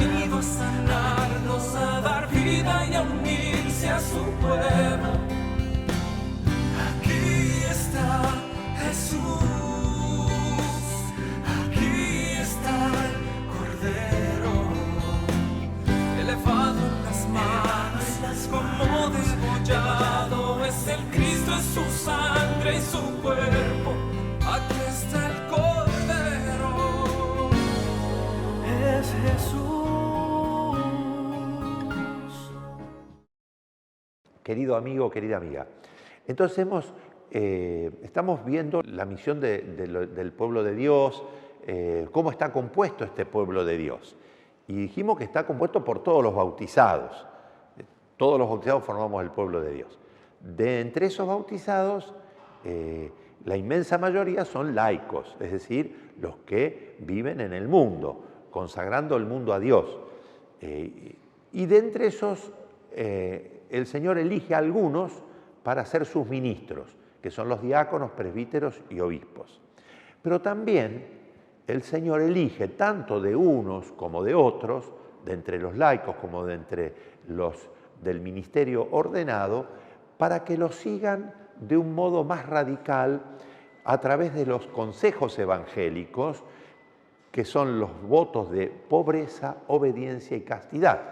venido a sanarnos, a dar vida y a unirse a su pueblo. Aquí está Jesús, aquí está el Cordero, elevado en las manos, como desgollado, es el Cristo, es su sangre y su cuerpo. Aquí está el Cordero, es Jesús. Querido amigo, querida amiga, entonces estamos viendo la misión del pueblo de Dios, cómo está compuesto este pueblo de Dios. Y dijimos que está compuesto por todos los bautizados. Todos los bautizados formamos el pueblo de Dios. De entre esos bautizados, la inmensa mayoría son laicos, es decir, los que viven en el mundo, consagrando el mundo a Dios. Y de entre esos, el Señor elige a algunos para ser sus ministros, que son los diáconos, presbíteros y obispos. Pero también el Señor elige tanto de unos como de otros, de entre los laicos como de entre los del ministerio ordenado, para que los sigan de un modo más radical a través de los consejos evangélicos, que son los votos de pobreza, obediencia y castidad.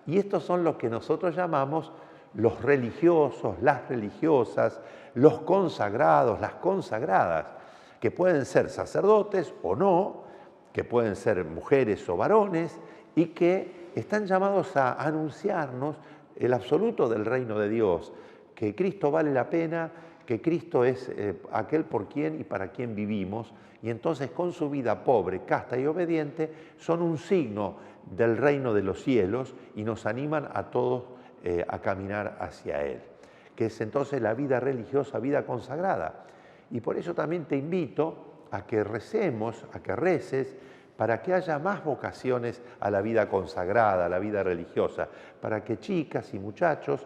Y estos son los que nosotros llamamos los religiosos, las religiosas, los consagrados, las consagradas, que pueden ser sacerdotes o no, que pueden ser mujeres o varones, y que están llamados a anunciarnos el absoluto del reino de Dios, que Cristo vale la pena, que Cristo es aquel por quien y para quien vivimos, y entonces con su vida pobre, casta y obediente, son un signo del reino de los cielos y nos animan a todos a caminar hacia Él, que es entonces la vida religiosa, vida consagrada. Y por eso también te invito a que recemos, a que reces, para que haya más vocaciones a la vida consagrada, a la vida religiosa, para que chicas y muchachos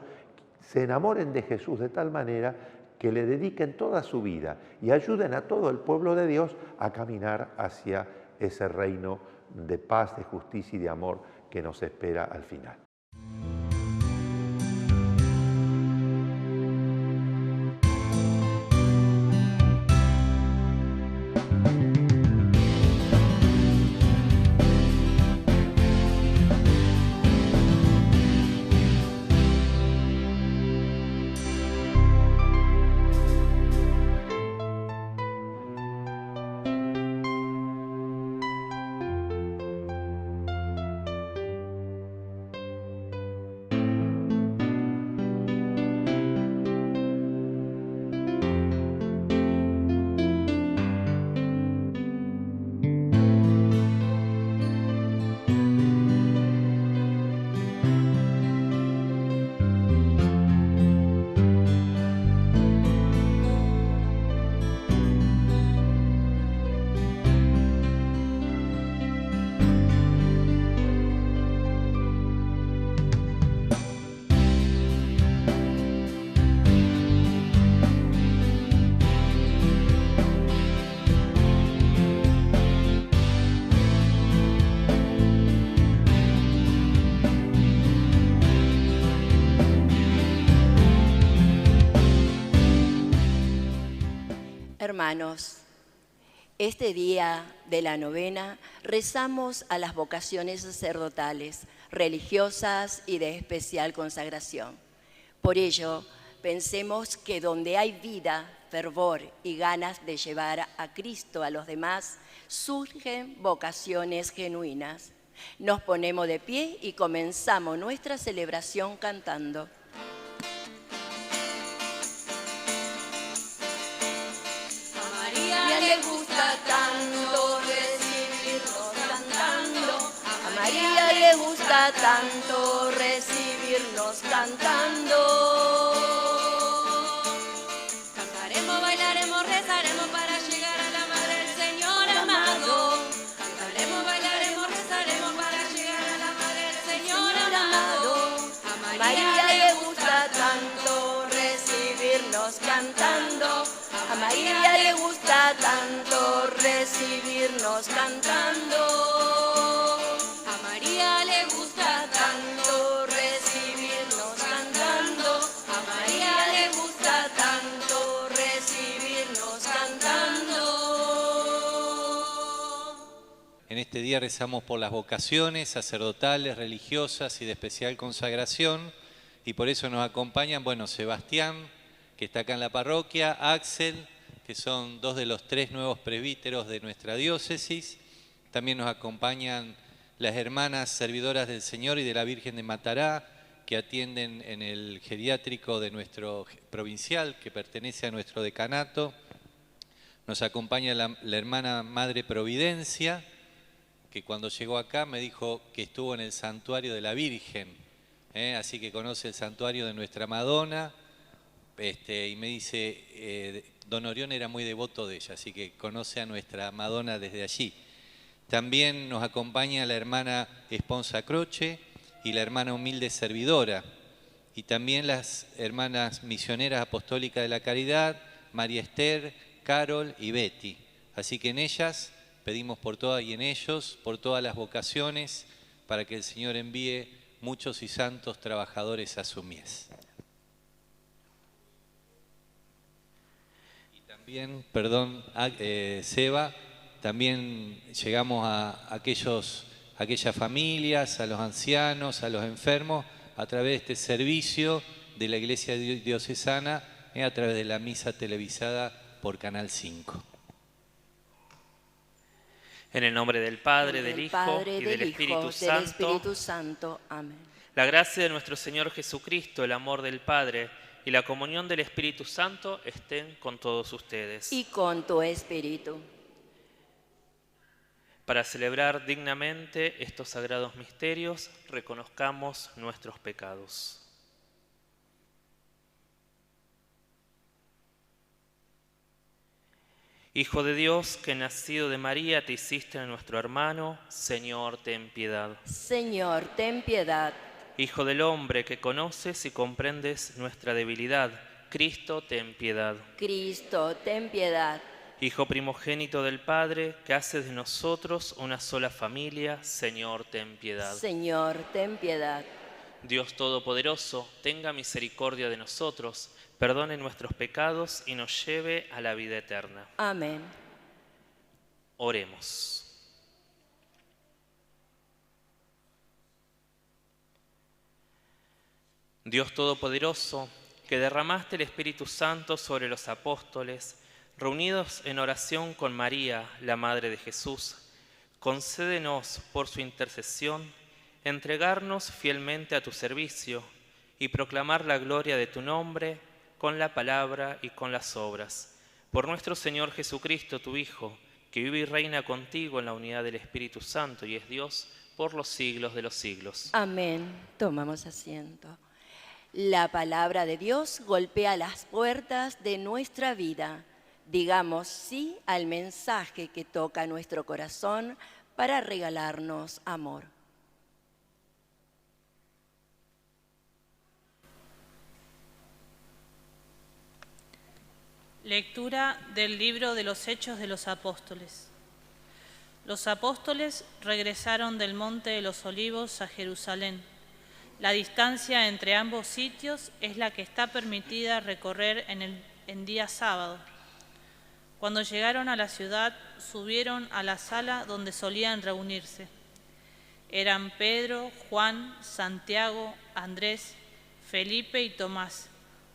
se enamoren de Jesús de tal manera que le dediquen toda su vida y ayuden a todo el pueblo de Dios a caminar hacia ese reino de paz, de justicia y de amor que nos espera al final. Hermanos, este día de la novena rezamos a las vocaciones sacerdotales, religiosas y de especial consagración. Por ello, pensemos que donde hay vida, fervor y ganas de llevar a Cristo a los demás, surgen vocaciones genuinas. Nos ponemos de pie y comenzamos nuestra celebración cantando. Le gusta tanto recibirnos cantando, A María le gusta tanto recibirnos cantando. Cantaremos, bailaremos, rezaremos para llegar a la madre del Señor amado. Cantaremos, bailaremos, rezaremos para llegar a la madre del Señor amado. A María le gusta tanto recibirnos cantando. A María le gusta tanto recibirnos cantando. A María le En este día rezamos por las vocaciones sacerdotales, religiosas y de especial consagración, y por eso nos acompañan, bueno, Sebastián, que está acá en la parroquia, Axel, que son 2 de los 3 nuevos presbíteros de nuestra diócesis. También nos acompañan las hermanas servidoras del Señor y de la Virgen de Matará, que atienden en el geriátrico de nuestro provincial, que pertenece a nuestro decanato. Nos acompaña la hermana Madre Providencia, que cuando llegó acá me dijo que estuvo en el santuario de la Virgen, así que conoce el santuario de nuestra Madonna, y me dice, don Orión era muy devoto de ella, así que conoce a nuestra Madonna desde allí. También nos acompaña la hermana Esponza Croce y la hermana Humilde Servidora, y también las hermanas misioneras apostólicas de la Caridad, María Esther, Carol y Betty. Así que en ellas pedimos por todas y en ellos, por todas las vocaciones, para que el Señor envíe muchos y santos trabajadores a su mies. Y también, perdón, Seba, también llegamos a aquellas familias, a los ancianos, a los enfermos, a través de este servicio de la Iglesia Diocesana, a través de la misa televisada por Canal 5. En el nombre del Padre, del Hijo y del Espíritu Santo. Amén. La gracia de nuestro Señor Jesucristo, el amor del Padre y la comunión del Espíritu Santo estén con todos ustedes. Y con tu espíritu. Para celebrar dignamente estos sagrados misterios, reconozcamos nuestros pecados. Hijo de Dios, que nacido de María te hiciste en nuestro hermano, Señor, ten piedad. Señor, ten piedad. Hijo del hombre, que conoces y comprendes nuestra debilidad, Cristo, ten piedad. Cristo, ten piedad. Hijo primogénito del Padre, que haces de nosotros una sola familia, Señor, ten piedad. Señor, ten piedad. Dios Todopoderoso, tenga misericordia de nosotros, perdone nuestros pecados y nos lleve a la vida eterna. Amén. Oremos. Dios Todopoderoso, que derramaste el Espíritu Santo sobre los apóstoles, reunidos en oración con María, la Madre de Jesús, concédenos por su intercesión entregarnos fielmente a tu servicio y proclamar la gloria de tu nombre con la palabra y con las obras. Por nuestro Señor Jesucristo, tu Hijo, que vive y reina contigo en la unidad del Espíritu Santo y es Dios por los siglos de los siglos. Amén. Tomamos asiento. La palabra de Dios golpea las puertas de nuestra vida. Digamos sí al mensaje que toca nuestro corazón para regalarnos amor. Lectura del libro de los Hechos de los Apóstoles. Los apóstoles regresaron del Monte de los Olivos a Jerusalén. La distancia entre ambos sitios es la que está permitida recorrer en día sábado. Cuando llegaron a la ciudad, subieron a la sala donde solían reunirse. Eran Pedro, Juan, Santiago, Andrés, Felipe y Tomás,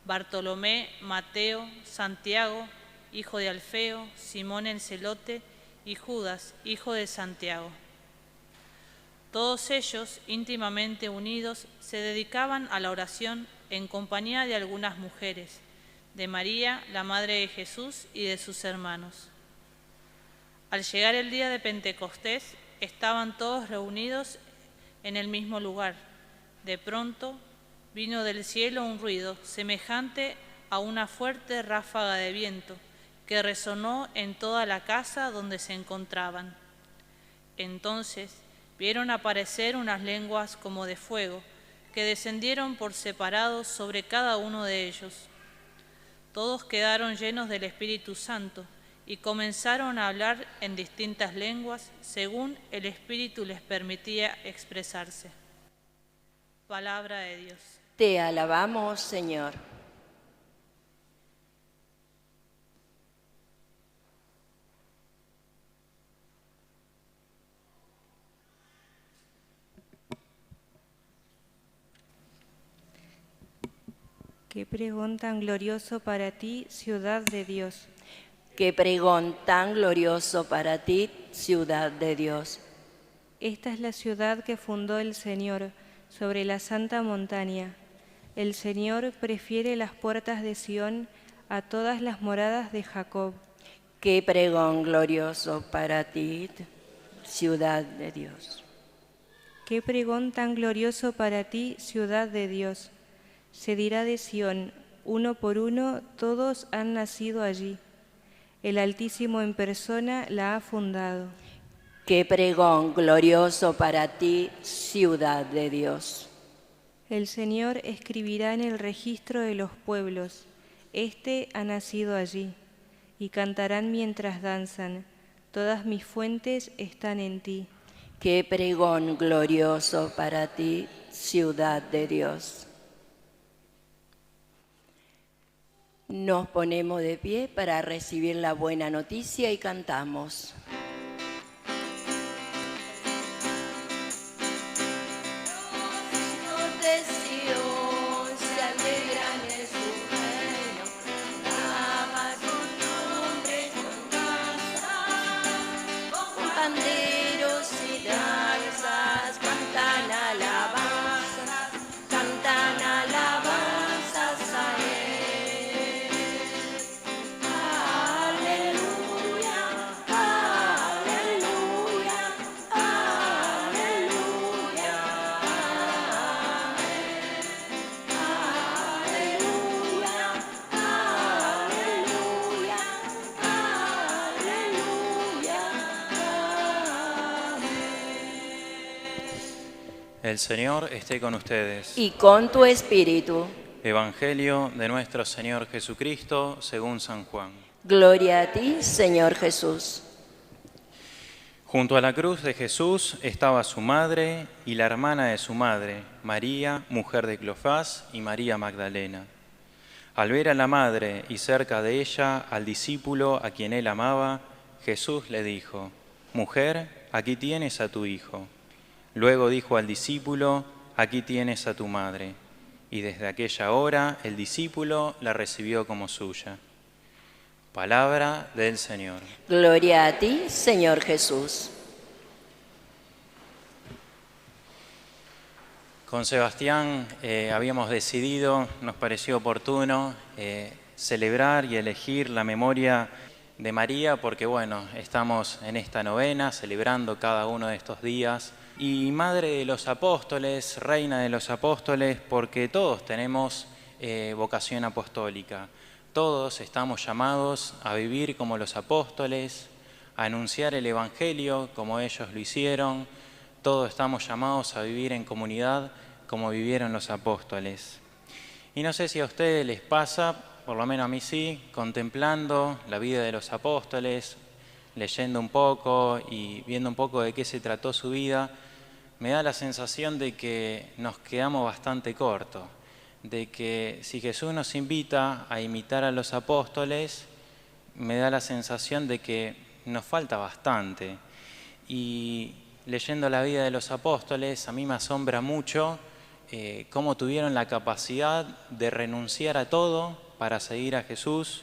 Bartolomé, Mateo, Santiago, hijo de Alfeo, Simón el Celote y Judas, hijo de Santiago. Todos ellos, íntimamente unidos, se dedicaban a la oración en compañía de algunas mujeres, de María, la Madre de Jesús, y de sus hermanos. Al llegar el día de Pentecostés, estaban todos reunidos en el mismo lugar. De pronto, vino del cielo un ruido semejante a una fuerte ráfaga de viento que resonó en toda la casa donde se encontraban. Entonces vieron aparecer unas lenguas como de fuego que descendieron por separado sobre cada uno de ellos. Todos quedaron llenos del Espíritu Santo y comenzaron a hablar en distintas lenguas según el Espíritu les permitía expresarse. Palabra de Dios. Te alabamos, Señor. Qué pregón tan glorioso para ti, ciudad de Dios. Qué pregón tan glorioso para ti, ciudad de Dios. Esta es la ciudad que fundó el Señor sobre la santa montaña. El Señor prefiere las puertas de Sión a todas las moradas de Jacob. Qué pregón glorioso para ti, ciudad de Dios. Qué pregón tan glorioso para ti, ciudad de Dios. Se dirá de Sión, uno por uno, todos han nacido allí. El Altísimo en persona la ha fundado. Qué pregón glorioso para ti, ciudad de Dios. El Señor escribirá en el registro de los pueblos, este ha nacido allí, y cantarán mientras danzan, todas mis fuentes están en ti. Qué pregón glorioso para ti, ciudad de Dios. Nos ponemos de pie para recibir la buena noticia y cantamos. Los de Sion se alegran en su reino, alaban su nombre con danzas, con panderos y danzas, cantan alabanzas a Él. Aleluya, aleluya, aleluya, aleluya, aleluya, aleluya. El Señor esté con ustedes. Y con tu espíritu. Evangelio de nuestro Señor Jesucristo según San Juan. Gloria a ti, Señor Jesús. Junto a la cruz de Jesús estaba su madre y la hermana de su madre, María, mujer de Cleofás, y María Magdalena. Al ver a la madre y cerca de ella al discípulo a quien él amaba, Jesús le dijo: Mujer, aquí tienes a tu hijo. Luego dijo al discípulo: Aquí tienes a tu madre. Y desde aquella hora el discípulo la recibió como suya. Palabra del Señor. Gloria a ti, Señor Jesús. Con Sebastián habíamos decidido, nos pareció oportuno, celebrar y elegir la memoria de María porque, bueno, estamos en esta novena celebrando cada uno de estos días. Y Madre de los Apóstoles, Reina de los Apóstoles, porque todos tenemos vocación apostólica. Todos estamos llamados a vivir como los apóstoles, a anunciar el Evangelio como ellos lo hicieron. Todos estamos llamados a vivir en comunidad como vivieron los apóstoles. Y no sé si a ustedes les pasa, por lo menos a mí sí, contemplando la vida de los apóstoles, leyendo un poco y viendo un poco de qué se trató su vida, me da la sensación de que nos quedamos bastante cortos, de que si Jesús nos invita a imitar a los apóstoles, me da la sensación de que nos falta bastante. Y leyendo la vida de los apóstoles, a mí me asombra mucho cómo tuvieron la capacidad de renunciar a todo para seguir a Jesús.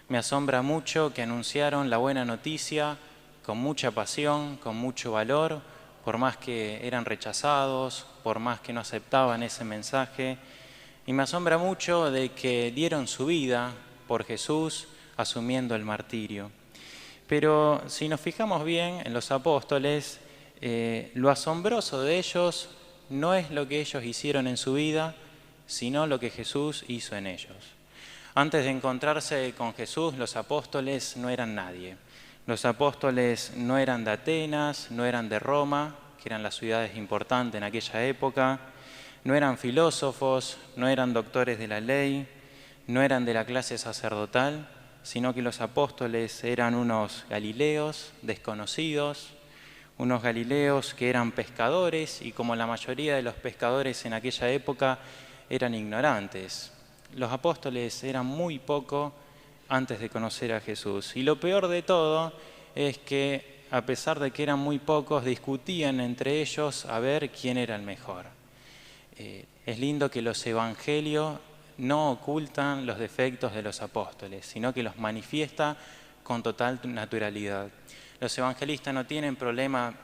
Me asombra mucho que anunciaron la buena noticia con mucha pasión, con mucho valor, por más que eran rechazados, por más que no aceptaban ese mensaje. Y me asombra mucho de que dieron su vida por Jesús, asumiendo el martirio. Pero si nos fijamos bien en los apóstoles, lo asombroso de ellos no es lo que ellos hicieron en su vida, sino lo que Jesús hizo en ellos. Antes de encontrarse con Jesús, los apóstoles no eran nadie. Los apóstoles no eran de Atenas, no eran de Roma, que eran las ciudades importantes en aquella época, no eran filósofos, no eran doctores de la ley, no eran de la clase sacerdotal, sino que los apóstoles eran unos galileos desconocidos, unos galileos que eran pescadores y como la mayoría de los pescadores en aquella época eran ignorantes. Los apóstoles eran muy poco antes de conocer a Jesús. Y lo peor de todo es que a pesar de que eran muy pocos, discutían entre ellos a ver quién era el mejor. Es lindo que los evangelios no ocultan los defectos de los apóstoles, sino que los manifiesta con total naturalidad. Los evangelistas no tienen problema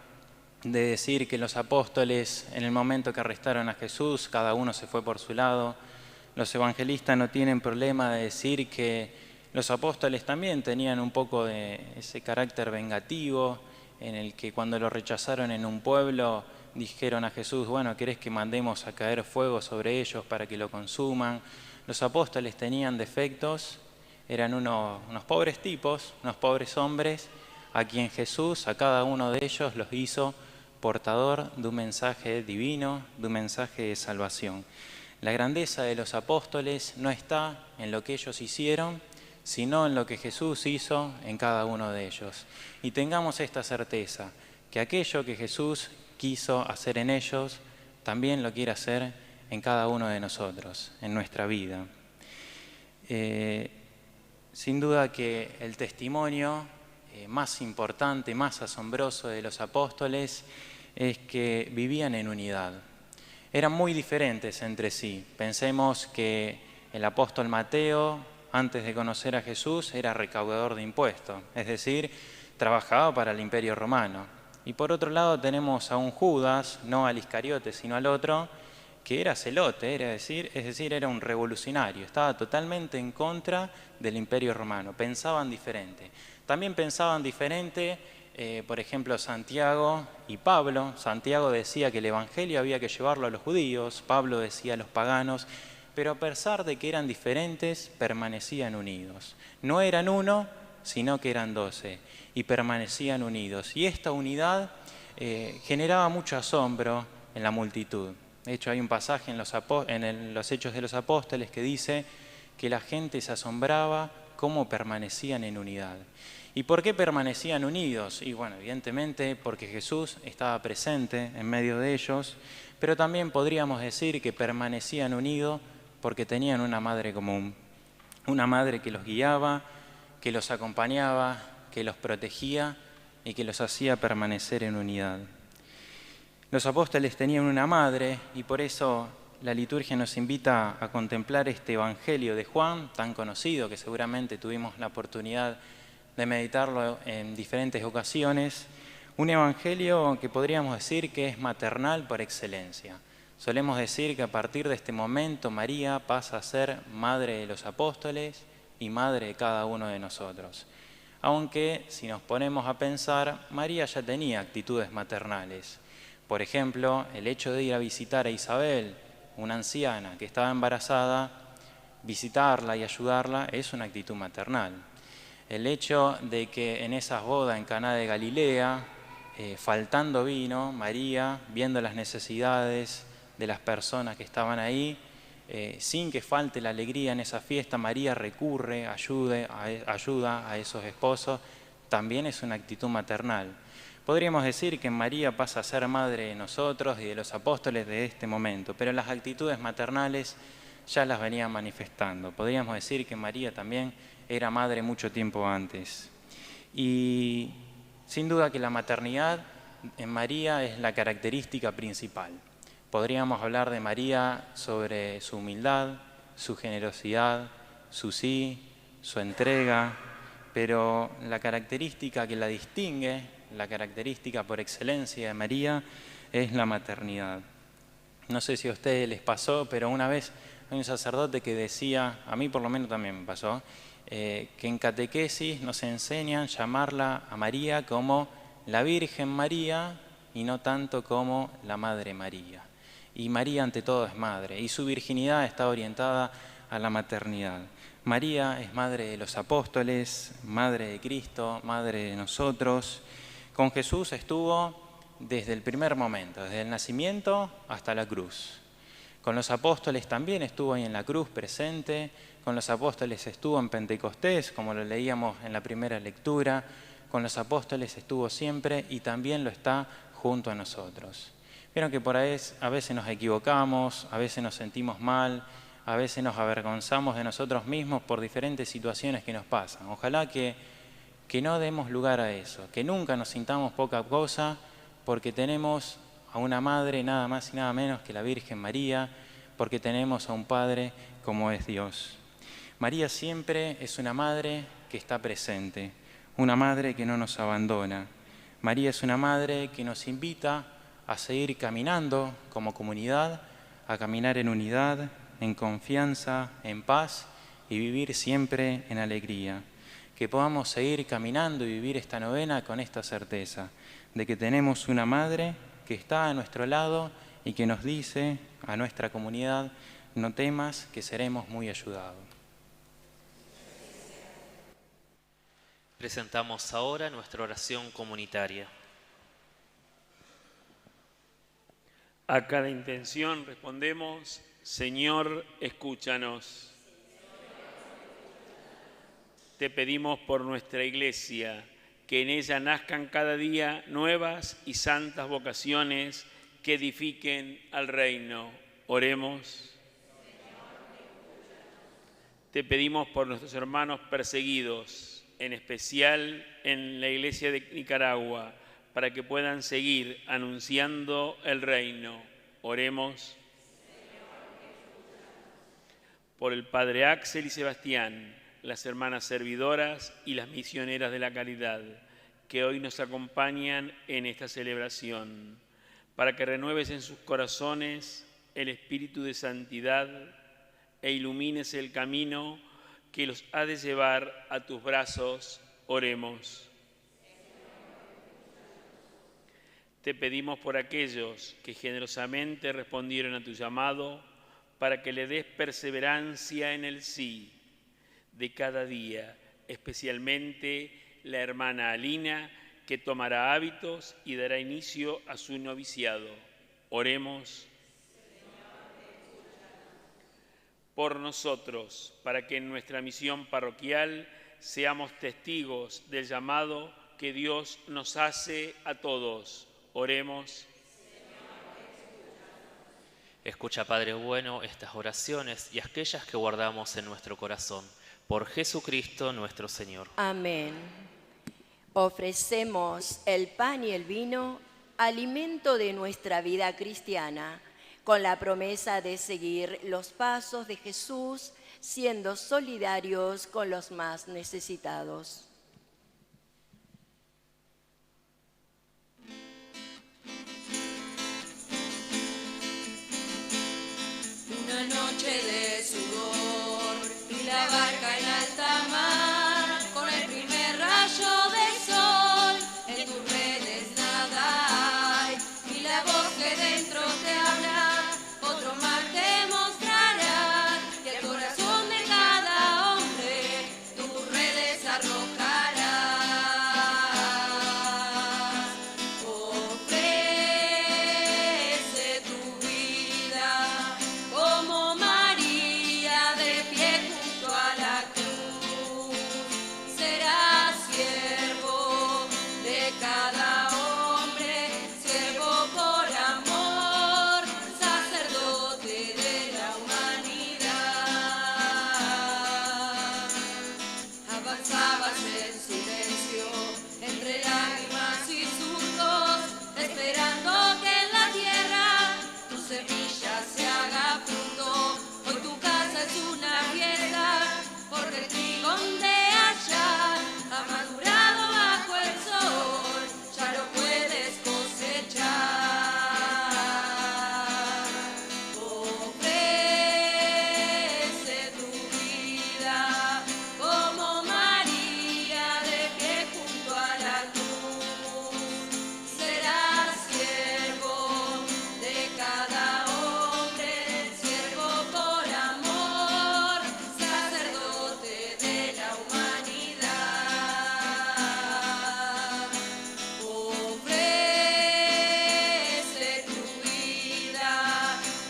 de decir que los apóstoles, en el momento que arrestaron a Jesús, cada uno se fue por su lado. Los evangelistas no tienen problema de decir que los apóstoles también tenían un poco de ese carácter vengativo, en el que cuando lo rechazaron en un pueblo, dijeron a Jesús, bueno, ¿querés que mandemos a caer fuego sobre ellos para que lo consuman? Los apóstoles tenían defectos, eran unos pobres tipos, unos pobres hombres, a quien Jesús, a cada uno de ellos, los hizo portador de un mensaje divino, de un mensaje de salvación. La grandeza de los apóstoles no está en lo que ellos hicieron, sino en lo que Jesús hizo en cada uno de ellos. Y tengamos esta certeza, que aquello que Jesús quiso hacer en ellos, también lo quiere hacer en cada uno de nosotros, en nuestra vida. Sin duda que el testimonio más importante, más asombroso de los apóstoles es que vivían en unidad. Eran muy diferentes entre sí. Pensemos que el apóstol Mateo, antes de conocer a Jesús, era recaudador de impuestos, es decir, trabajaba para el Imperio Romano. Y por otro lado tenemos a un Judas, no al Iscariote, sino al otro, que era celote, es decir, era un revolucionario, estaba totalmente en contra del Imperio Romano, pensaban diferente. También pensaban diferente, por ejemplo, Santiago y Pablo. Santiago decía que el Evangelio había que llevarlo a los judíos, Pablo decía a los paganos, pero a pesar de que eran diferentes, permanecían unidos. No eran uno, sino que eran 12, y permanecían unidos. Y esta unidad generaba mucho asombro en la multitud. De hecho, hay un pasaje en los Hechos de los Apóstoles que dice que la gente se asombraba cómo permanecían en unidad. ¿Y por qué permanecían unidos? Y bueno, evidentemente porque Jesús estaba presente en medio de ellos, pero también podríamos decir que permanecían unidos porque tenían una madre común, una madre que los guiaba, que los acompañaba, que los protegía y que los hacía permanecer en unidad. Los apóstoles tenían una madre y por eso la liturgia nos invita a contemplar este Evangelio de Juan, tan conocido, que seguramente tuvimos la oportunidad de meditarlo en diferentes ocasiones. Un Evangelio que podríamos decir que es maternal por excelencia. Solemos decir que a partir de este momento María pasa a ser madre de los apóstoles y madre de cada uno de nosotros. Aunque, si nos ponemos a pensar, María ya tenía actitudes maternales. Por ejemplo, el hecho de ir a visitar a Isabel, una anciana que estaba embarazada, visitarla y ayudarla es una actitud maternal. El hecho de que en esas bodas en Caná de Galilea, faltando vino, María, viendo las necesidades de las personas que estaban ahí, sin que falte la alegría en esa fiesta, María recurre, ayuda a esos esposos, también es una actitud maternal. Podríamos decir que María pasa a ser madre de nosotros y de los apóstoles de este momento, pero las actitudes maternales ya las venía manifestando. Podríamos decir que María también era madre mucho tiempo antes. Y sin duda que la maternidad en María es la característica principal. Podríamos hablar de María sobre su humildad, su generosidad, su sí, su entrega, pero la característica que la distingue, la característica por excelencia de María, es la maternidad. No sé si a ustedes les pasó, pero una vez hay un sacerdote que decía, a mí por lo menos también me pasó, que en catequesis nos enseñan llamarla a María como la Virgen María y no tanto como la Madre María. Y María ante todo es madre, y su virginidad está orientada a la maternidad. María es madre de los apóstoles, madre de Cristo, madre de nosotros. Con Jesús estuvo desde el primer momento, desde el nacimiento hasta la cruz. Con los apóstoles también estuvo ahí en la cruz presente, con los apóstoles estuvo en Pentecostés, como lo leíamos en la primera lectura, con los apóstoles estuvo siempre y también lo está junto a nosotros. Vieron que por ahí a veces nos equivocamos, a veces nos sentimos mal, a veces nos avergonzamos de nosotros mismos por diferentes situaciones que nos pasan. Ojalá que no demos lugar a eso, que nunca nos sintamos poca cosa porque tenemos a una madre nada más y nada menos que la Virgen María, porque tenemos a un Padre como es Dios. María siempre es una madre que está presente, una madre que no nos abandona. María es una madre que nos invita a seguir caminando como comunidad, a caminar en unidad, en confianza, en paz y vivir siempre en alegría. Que podamos seguir caminando y vivir esta novena con esta certeza de que tenemos una madre que está a nuestro lado y que nos dice a nuestra comunidad: no temas, que seremos muy ayudados. Presentamos ahora nuestra oración comunitaria. A cada intención respondemos: Señor, escúchanos. Te pedimos por nuestra Iglesia, que en ella nazcan cada día nuevas y santas vocaciones que edifiquen al reino. Oremos. Te pedimos por nuestros hermanos perseguidos, en especial en la Iglesia de Nicaragua, para que puedan seguir anunciando el reino. Oremos. Por el Padre Axel y Sebastián, las hermanas servidoras y las misioneras de la caridad, que hoy nos acompañan en esta celebración, para que renueves en sus corazones el espíritu de santidad e ilumines el camino que los ha de llevar a tus brazos. Oremos. Te pedimos por aquellos que generosamente respondieron a tu llamado, para que le des perseverancia en el sí de cada día, especialmente la hermana Alina, que tomará hábitos y dará inicio a su noviciado. Oremos. Por nosotros, para que en nuestra misión parroquial seamos testigos del llamado que Dios nos hace a todos. Oremos. Escucha, Padre bueno, estas oraciones y aquellas que guardamos en nuestro corazón. Por Jesucristo nuestro Señor. Amén. Ofrecemos el pan y el vino, alimento de nuestra vida cristiana, con la promesa de seguir los pasos de Jesús, siendo solidarios con los más necesitados. Una noche de sudor y la barca en alta mar, con el primer rayo del sol en tus redes nada hay, y la voz que dentro te habla, otro mar te mostrará, y el corazón de cada hombre tus redes arrojará. Ofrece tu vida como María de pie junto a la cruz, serás siervo de cada hombre, siervo por amor, sacerdote de la humanidad. Avanzabas en silencio entre lágrimas y surcos, esperando que en la tierra tu semilla se haga fruto. Hoy tu casa es una fiesta, porque el trigo de allá ha madurado bajo el sol, ya lo puedes cosechar. Ofrece tu vida como María de pie junto a la cruz, serás siervo de cada hombre, siervo por amor, sacerdote de la humanidad. Ofrece tu vida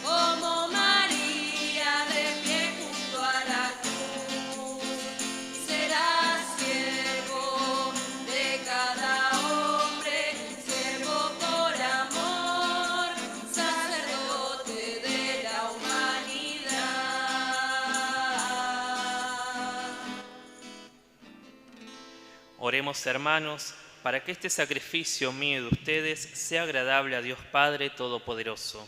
como María de pie junto a la cruz, serás siervo de cada hombre, siervo por amor, sacerdote de la humanidad. Oremos, hermanos, para que este sacrificio mío y de ustedes sea agradable a Dios Padre Todopoderoso.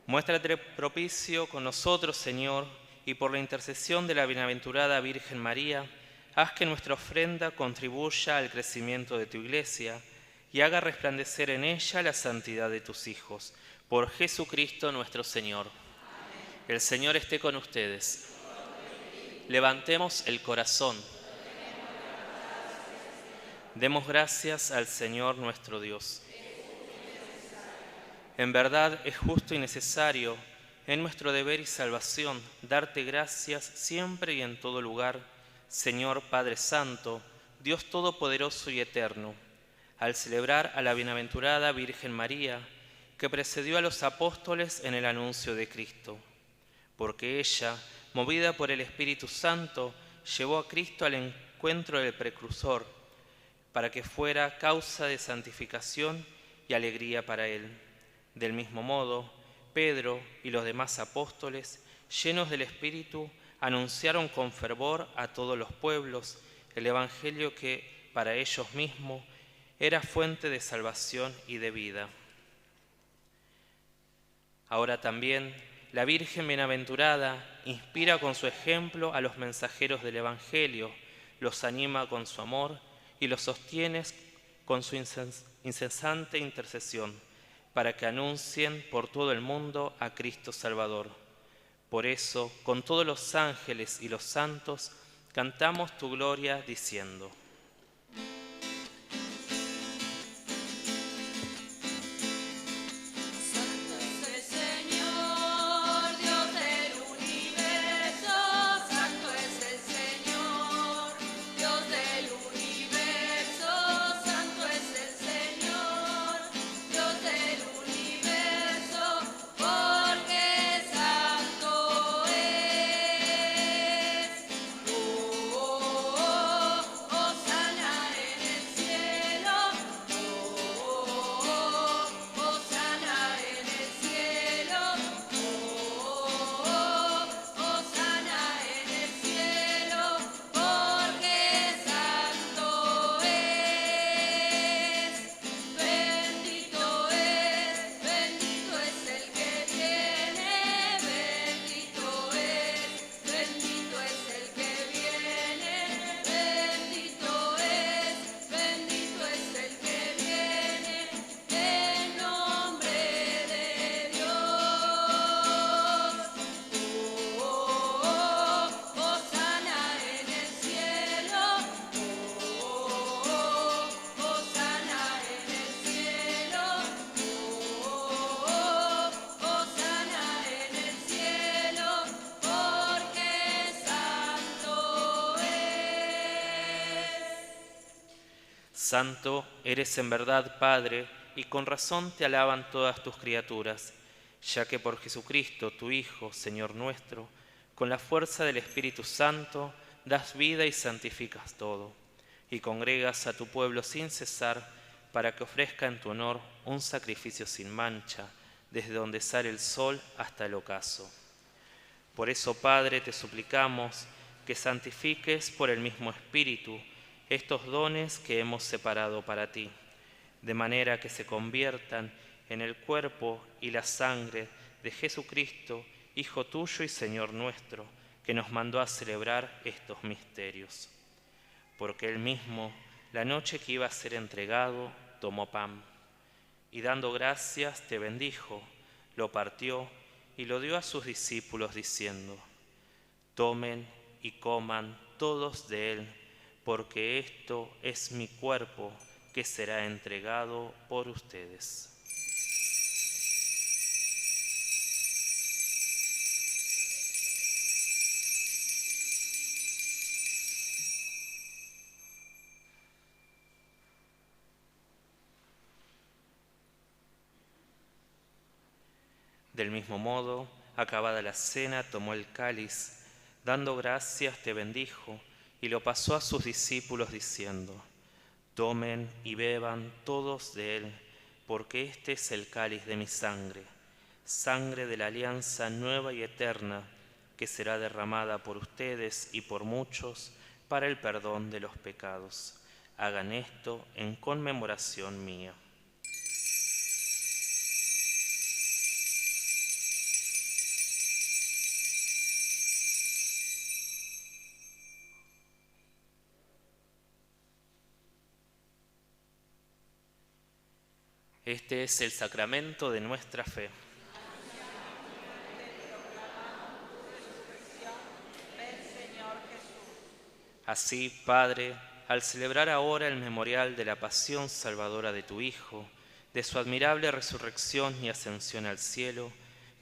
Muéstrate propicio con nosotros, Señor, y por la intercesión de la bienaventurada Virgen María, haz que nuestra ofrenda contribuya al crecimiento de tu Iglesia y haga resplandecer en ella la santidad de tus hijos. Por Jesucristo nuestro Señor. Amén. El Señor esté con ustedes. Levantemos el corazón. Demos gracias al Señor nuestro Dios. En verdad es justo y necesario, en nuestro deber y salvación, darte gracias siempre y en todo lugar, Señor Padre Santo, Dios Todopoderoso y Eterno, al celebrar a la bienaventurada Virgen María, que precedió a los apóstoles en el anuncio de Cristo, porque ella, movida por el Espíritu Santo, llevó a Cristo al encuentro del precursor, para que fuera causa de santificación y alegría para él. Del mismo modo, Pedro y los demás apóstoles, llenos del Espíritu, anunciaron con fervor a todos los pueblos el Evangelio que, para ellos mismos, era fuente de salvación y de vida. Ahora también, la Virgen Bienaventurada inspira con su ejemplo a los mensajeros del Evangelio, los anima con su amor y los sostiene con su incesante intercesión, para que anuncien por todo el mundo a Cristo Salvador. Por eso, con todos los ángeles y los santos, cantamos tu gloria diciendo: Santo eres en verdad, Padre, y con razón te alaban todas tus criaturas, ya que por Jesucristo, tu Hijo, Señor nuestro, con la fuerza del Espíritu Santo, das vida y santificas todo, y congregas a tu pueblo sin cesar, para que ofrezca en tu honor un sacrificio sin mancha, desde donde sale el sol hasta el ocaso. Por eso, Padre, te suplicamos que santifiques por el mismo Espíritu estos dones que hemos separado para ti, de manera que se conviertan en el cuerpo y la sangre de Jesucristo, Hijo tuyo y Señor nuestro, que nos mandó a celebrar estos misterios. Porque él mismo, la noche que iba a ser entregado, tomó pan, y dando gracias te bendijo, lo partió y lo dio a sus discípulos diciendo: tomen y coman todos de él, porque esto es mi cuerpo que será entregado por ustedes. Del mismo modo, acabada la cena, tomó el cáliz, dando gracias te bendijo, y lo pasó a sus discípulos diciendo: tomen y beban todos de él, porque este es el cáliz de mi sangre, sangre de la alianza nueva y eterna, que será derramada por ustedes y por muchos para el perdón de los pecados. Hagan esto en conmemoración mía. Este es el sacramento de nuestra fe. Así, Padre, al celebrar ahora el memorial de la pasión salvadora de tu Hijo, de su admirable resurrección y ascensión al cielo,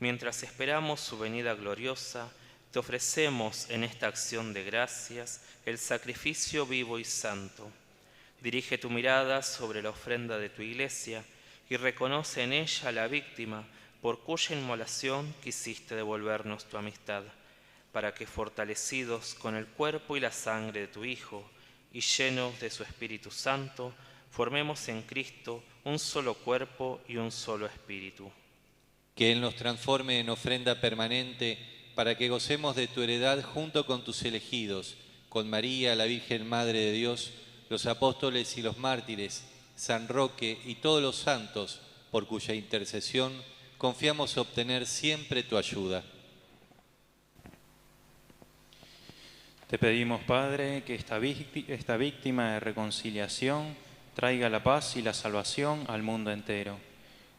mientras esperamos su venida gloriosa, te ofrecemos en esta acción de gracias el sacrificio vivo y santo. Dirige tu mirada sobre la ofrenda de tu Iglesia y reconoce en ella la víctima por cuya inmolación quisiste devolvernos tu amistad, para que fortalecidos con el cuerpo y la sangre de tu Hijo y llenos de su Espíritu Santo, formemos en Cristo un solo cuerpo y un solo espíritu. Que Él nos transforme en ofrenda permanente para que gocemos de tu heredad junto con tus elegidos, con María, la Virgen Madre de Dios, los apóstoles y los mártires, San Roque y todos los santos, por cuya intercesión confiamos obtener siempre tu ayuda. Te pedimos, Padre, que esta víctima de reconciliación traiga la paz y la salvación al mundo entero.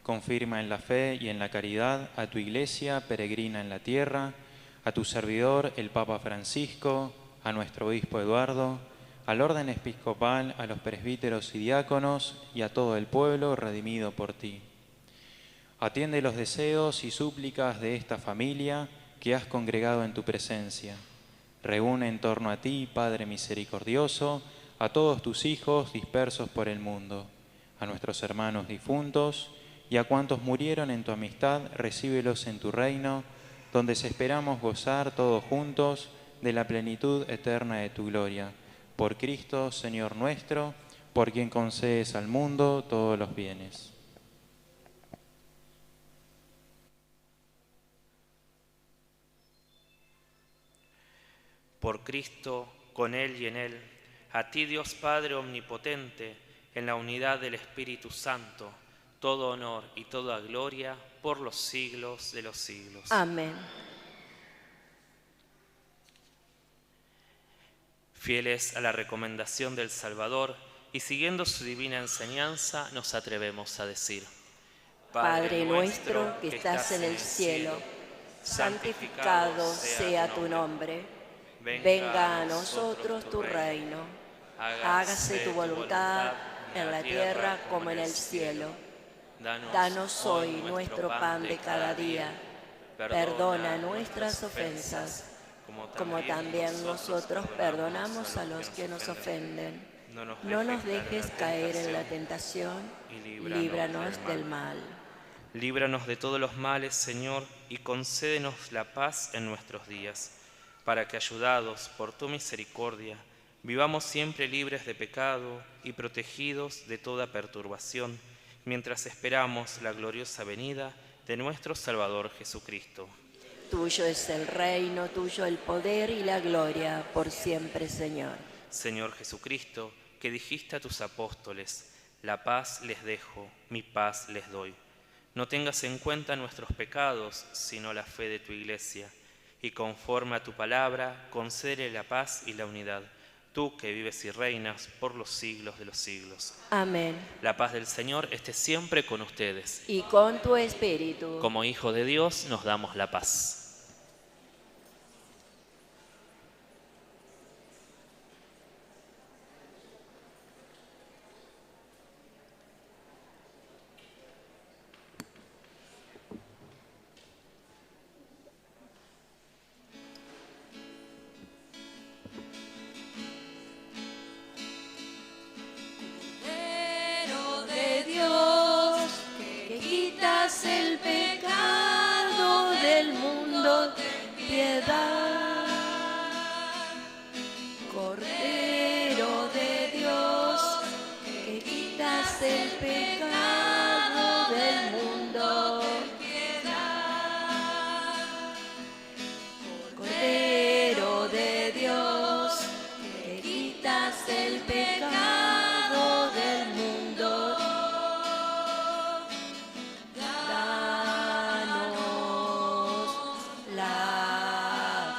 Confirma en la fe y en la caridad a tu Iglesia peregrina en la tierra, a tu servidor, el Papa Francisco, a nuestro Obispo Eduardo, al orden episcopal, a los presbíteros y diáconos y a todo el pueblo redimido por ti. Atiende los deseos y súplicas de esta familia que has congregado en tu presencia. Reúne en torno a ti, Padre misericordioso, a todos tus hijos dispersos por el mundo, a nuestros hermanos difuntos y a cuantos murieron en tu amistad, recíbelos en tu reino, donde esperamos gozar todos juntos de la plenitud eterna de tu gloria. Por Cristo, Señor nuestro, por quien concedes al mundo todos los bienes. Por Cristo, con Él y en Él, a ti Dios Padre Omnipotente, en la unidad del Espíritu Santo, todo honor y toda gloria por los siglos de los siglos. Amén. Fieles a la recomendación del Salvador y siguiendo su divina enseñanza, nos atrevemos a decir: Padre nuestro que estás en el cielo, santificado sea tu nombre. Venga a nosotros tu reino. Hágase tu voluntad en la tierra como en el cielo. Danos hoy nuestro pan de cada día. Perdona nuestras ofensas, como también nosotros perdonamos a los que nos ofenden. No nos dejes caer en la tentación y líbranos del mal. Líbranos de todos los males, Señor, y concédenos la paz en nuestros días, para que, ayudados por tu misericordia, vivamos siempre libres de pecado y protegidos de toda perturbación, mientras esperamos la gloriosa venida de nuestro Salvador Jesucristo. Tuyo es el reino, tuyo el poder y la gloria, por siempre, Señor. Señor Jesucristo, que dijiste a tus apóstoles: la paz les dejo, mi paz les doy. No tengas en cuenta nuestros pecados, sino la fe de tu Iglesia, y conforme a tu palabra, concédele la paz y la unidad, tú que vives y reinas por los siglos de los siglos. Amén. La paz del Señor esté siempre con ustedes. Y con tu espíritu. Como hijo de Dios nos damos la paz. Cordero de Dios, que quitas el pecado del mundo, ten piedad. Cordero de Dios, que quitas el pecado del mundo, ten piedad. Cordero de Dios, que quitas el pecado del mundo, danos la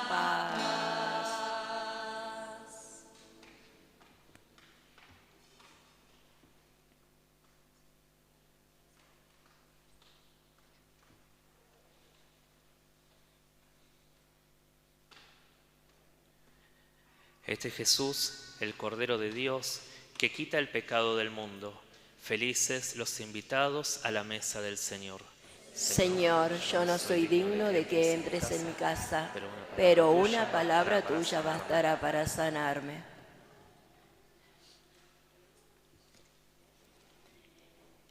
Este Jesús, el Cordero de Dios, que quita el pecado del mundo. Felices los invitados a la mesa del Señor. Señor, yo no soy digno de que entres en mi casa, pero una palabra tuya bastará para sanarme.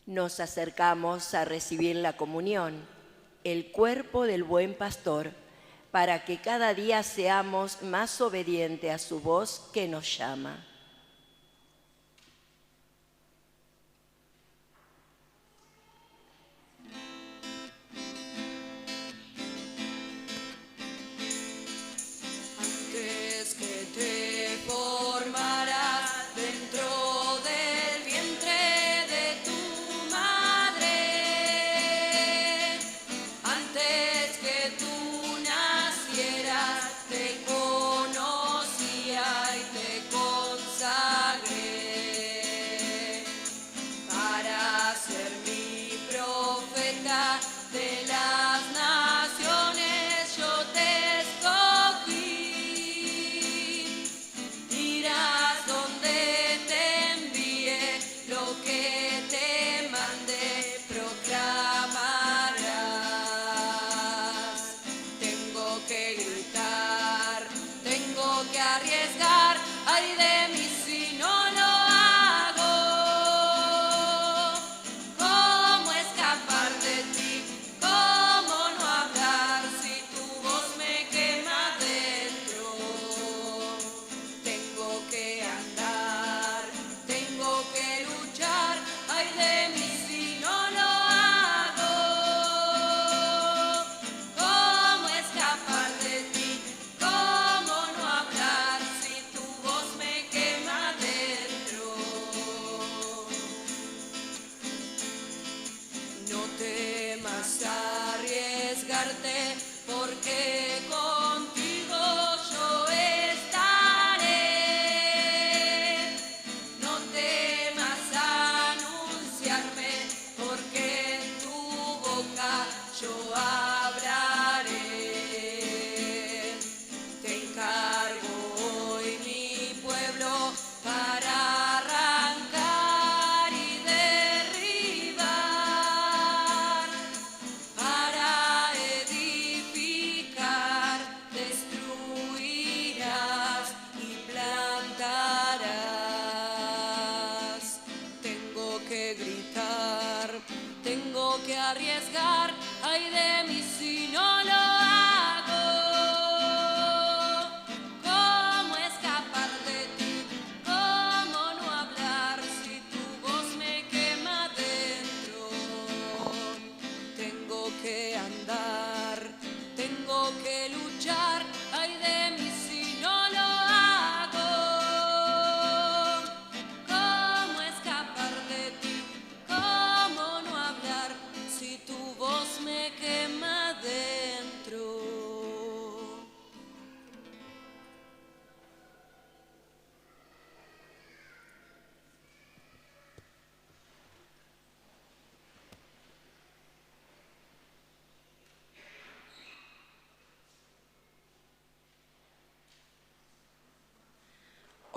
Nos acercamos a recibir la comunión, el cuerpo del buen pastor, para que cada día seamos más obedientes a su voz que nos llama. Antes que te formaras dentro del vientre de tu madre, antes que tú nacieras, te conocía y te consagré para ser mi profeta de las naciones. Yo te escogí, irás donde te envíe, lo que te mande proclamarás. Tengo que gritar, tengo que arriesgar, ay de mí si no lo hago. ¿Cómo escapar de ti? ¿Cómo no hablar si tu voz me quema dentro? Tengo que andar, tengo que luchar, ay de mí si no lo hago. ¿Cómo escapar de ti? ¿Cómo no hablar si tu voz me quema dentro? No temas arriesgarte, porque contigo yo estaré. No temas anunciarme, porque en tu boca yo hablaré. Te encargo hoy mi pueblo para arrancar y derribar, para edificar, destruirás y plantarás. Tengo que gritar, tengo que arriesgar, ay de mí si no lo hago. ¿Cómo escapar de ti? ¿Cómo no hablar si tu voz me quema dentro? Tengo que andar, tengo que luchar, ay de mí si no lo hago. ¿Cómo escapar de ti? ¿Cómo no hablar si tu voz me quema dentro?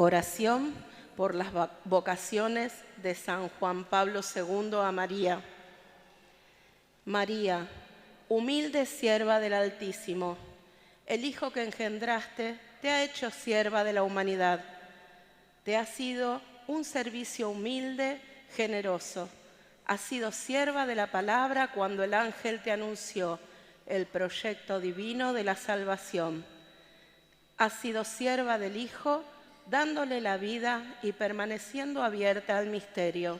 Oración por las vocaciones de San Juan Pablo II a María. María, humilde sierva del Altísimo, el Hijo que engendraste te ha hecho sierva de la humanidad. Te ha sido un servicio humilde, generoso. Has sido sierva de la palabra cuando el ángel te anunció el proyecto divino de la salvación. Has sido sierva del Hijo, dándole la vida y permaneciendo abierta al misterio.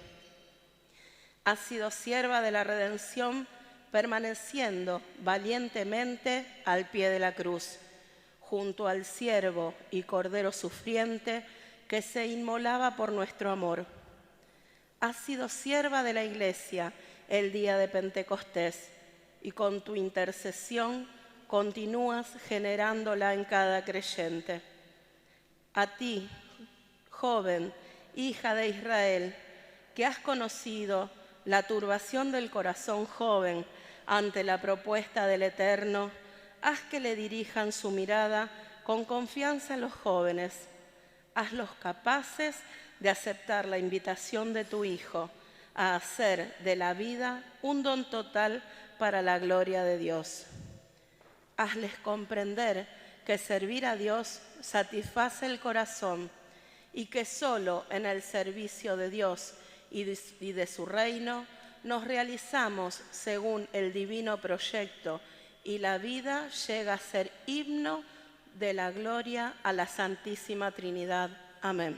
Has sido sierva de la redención, permaneciendo valientemente al pie de la cruz, junto al siervo y cordero sufriente que se inmolaba por nuestro amor. Has sido sierva de la Iglesia el día de Pentecostés y con tu intercesión continúas generándola en cada creyente. A ti, joven, hija de Israel, que has conocido la turbación del corazón joven ante la propuesta del Eterno, haz que le dirijan su mirada con confianza en los jóvenes, hazlos capaces de aceptar la invitación de tu Hijo a hacer de la vida un don total para la gloria de Dios. Hazles comprender que servir a Dios satisface el corazón y que solo en el servicio de Dios y de su reino nos realizamos según el divino proyecto y la vida llega a ser himno de la gloria a la Santísima Trinidad. Amén.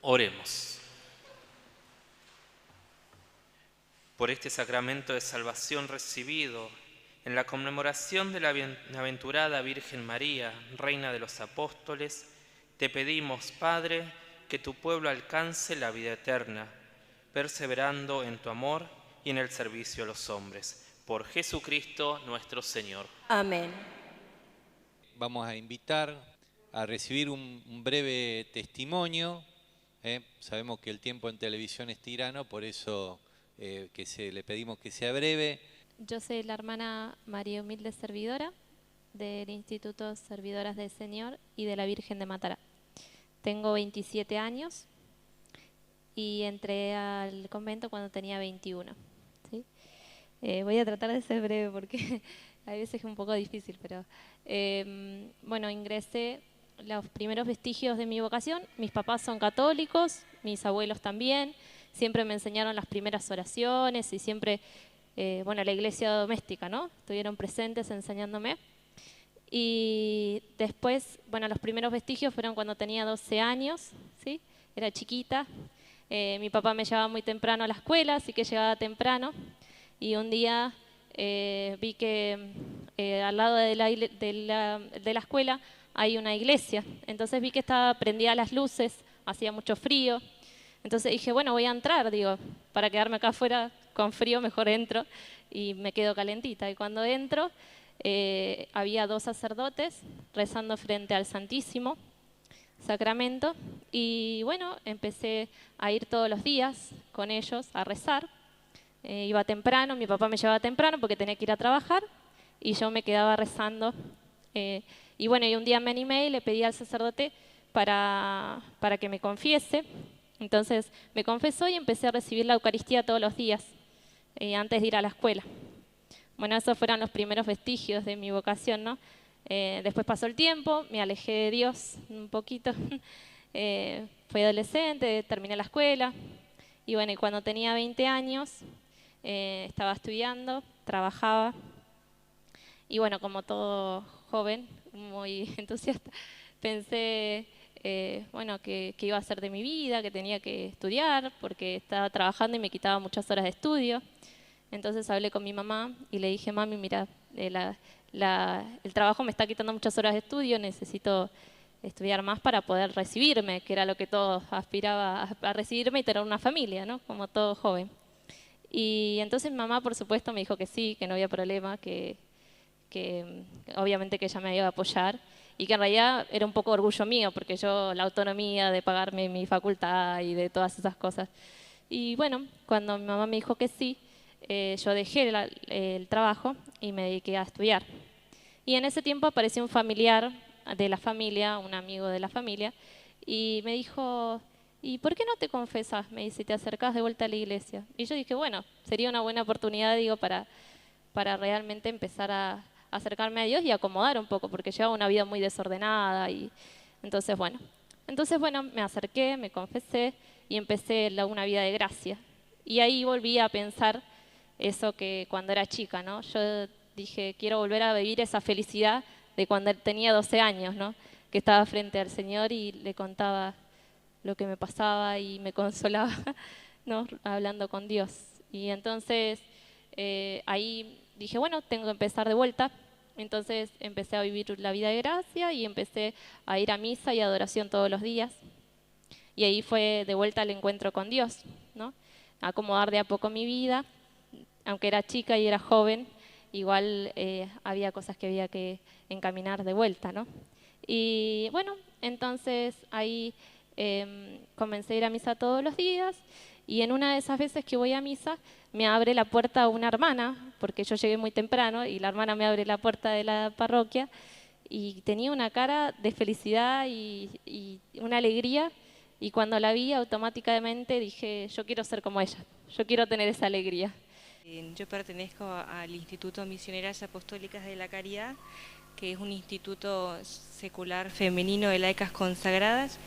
Oremos. Por este sacramento de salvación recibido en la conmemoración de la bienaventurada Virgen María, Reina de los Apóstoles, te pedimos, Padre, que tu pueblo alcance la vida eterna, perseverando en tu amor y en el servicio a los hombres. Por Jesucristo nuestro Señor. Amén. Vamos a invitar a recibir un breve testimonio. Sabemos que el tiempo en televisión es tirano, por eso le pedimos que sea breve. Yo soy la hermana María Humilde Servidora del Instituto Servidoras del Señor y de la Virgen de Matará. Tengo 27 años y entré al convento cuando tenía 21. ¿Sí? Voy a tratar de ser breve porque a veces es un poco difícil, pero bueno, ingresé. Los primeros vestigios de mi vocación, mis papás son católicos, mis abuelos también, siempre me enseñaron las primeras oraciones y siempre, bueno, la iglesia doméstica, ¿no? Estuvieron presentes enseñándome. Y después, bueno, los primeros vestigios fueron cuando tenía 12 años, ¿sí? Era chiquita. Mi papá me llevaba muy temprano a la escuela, así que llegaba temprano. Y un día vi que al lado de la escuela hay una iglesia, entonces vi que estaba prendida las luces, hacía mucho frío, entonces dije, bueno, voy a entrar, digo, para quedarme acá afuera con frío, mejor entro y me quedo calentita. Y cuando entro, había 2 sacerdotes rezando frente al Santísimo Sacramento y bueno, empecé a ir todos los días con ellos a rezar. Iba temprano, mi papá me llevaba temprano porque tenía que ir a trabajar y yo me quedaba rezando. Y bueno, y un día me animé y le pedí al sacerdote para que me confiese. Entonces me confesó y empecé a recibir la Eucaristía todos los días, antes de ir a la escuela. Bueno, esos fueron los primeros vestigios de mi vocación, ¿no? Después pasó el tiempo, me alejé de Dios un poquito. Fui adolescente, terminé la escuela. Y bueno, y cuando tenía 20 años, estaba estudiando, trabajaba. Y bueno, como todo joven, muy entusiasta, pensé bueno, que iba a hacer de mi vida, que tenía que estudiar, porque estaba trabajando y me quitaba muchas horas de estudio. Entonces hablé con mi mamá y le dije, mami, mira, el trabajo me está quitando muchas horas de estudio, necesito estudiar más para poder recibirme, que era lo que todos aspiraba a recibirme y tener una familia, ¿no? Como todo joven. Y entonces mi mamá, por supuesto, me dijo que sí, que no había problema, que obviamente que ella me iba a apoyar y que en realidad era un poco orgullo mío porque yo la autonomía de pagarme mi facultad y de todas esas cosas. Y bueno, cuando mi mamá me dijo que sí, yo dejé el trabajo y me dediqué a estudiar. Y en ese tiempo apareció un familiar de la familia, un amigo de la familia, y me dijo, ¿y por qué no te confesas? Me dice, te acercás de vuelta a la iglesia. Y yo dije, bueno, sería una buena oportunidad, digo, para realmente empezar a acercarme a Dios y acomodar un poco, porque llevaba una vida muy desordenada. Y entonces, bueno, me acerqué, me confesé y empecé una vida de gracia. Y ahí volví a pensar eso que cuando era chica, ¿no? Yo dije, quiero volver a vivir esa felicidad de cuando tenía 12 años, ¿no? Que estaba frente al Señor y le contaba lo que me pasaba y me consolaba, ¿no? Hablando con Dios. Y entonces ahí dije, bueno, tengo que empezar de vuelta. Entonces empecé a vivir la vida de gracia y empecé a ir a misa y adoración todos los días. Y ahí fue de vuelta al encuentro con Dios, ¿no? Acomodar de a poco mi vida, aunque era chica y era joven, igual había cosas que había que encaminar de vuelta, ¿no? Y bueno, entonces ahí Comencé a ir a misa todos los días y en una de esas veces que voy a misa me abre la puerta una hermana, porque yo llegué muy temprano y la hermana me abre la puerta de la parroquia y tenía una cara de felicidad y una alegría, y cuando la vi automáticamente dije, yo quiero ser como ella, yo quiero tener esa alegría. Yo pertenezco al Instituto Misioneras Apostólicas de la Caridad, que es un instituto secular femenino de laicas consagradas,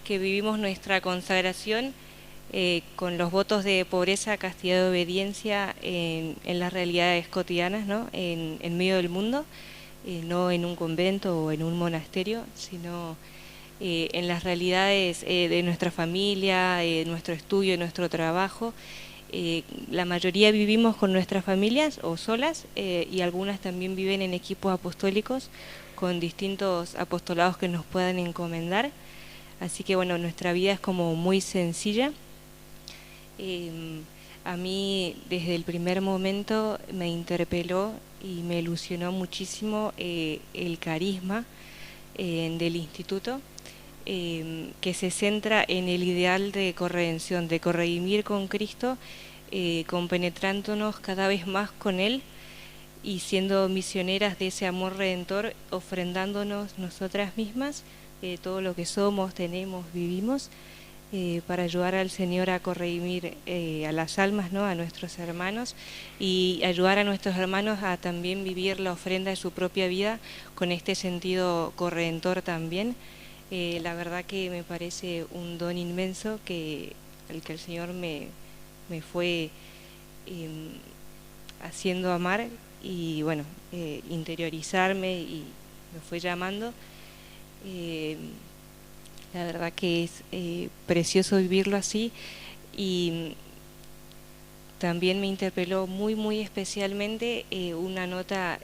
que vivimos nuestra consagración con los votos de pobreza, castidad y obediencia en las realidades cotidianas, ¿no? En medio del mundo, no en un convento o en un monasterio, sino en las realidades de nuestra familia, nuestro estudio, nuestro trabajo. La mayoría vivimos con nuestras familias o solas, y algunas también viven en equipos apostólicos con distintos apostolados que nos puedan encomendar. Así que bueno, nuestra vida es como muy sencilla. A mí desde el primer momento me interpeló y me ilusionó muchísimo el carisma del instituto, que se centra en el ideal de corredención, de corredimir con Cristo, compenetrándonos cada vez más con Él y siendo misioneras de ese amor redentor, ofrendándonos nosotras mismas, todo lo que somos, tenemos, vivimos, para ayudar al Señor a corredimir a las almas, ¿no? A nuestros hermanos, y ayudar a nuestros hermanos a también vivir la ofrenda de su propia vida con este sentido corredentor también. La verdad que me parece un don inmenso que el Señor me fue haciendo amar y bueno, interiorizarme, y me fue llamando. La verdad que es precioso vivirlo así, y también me interpeló muy especialmente una nota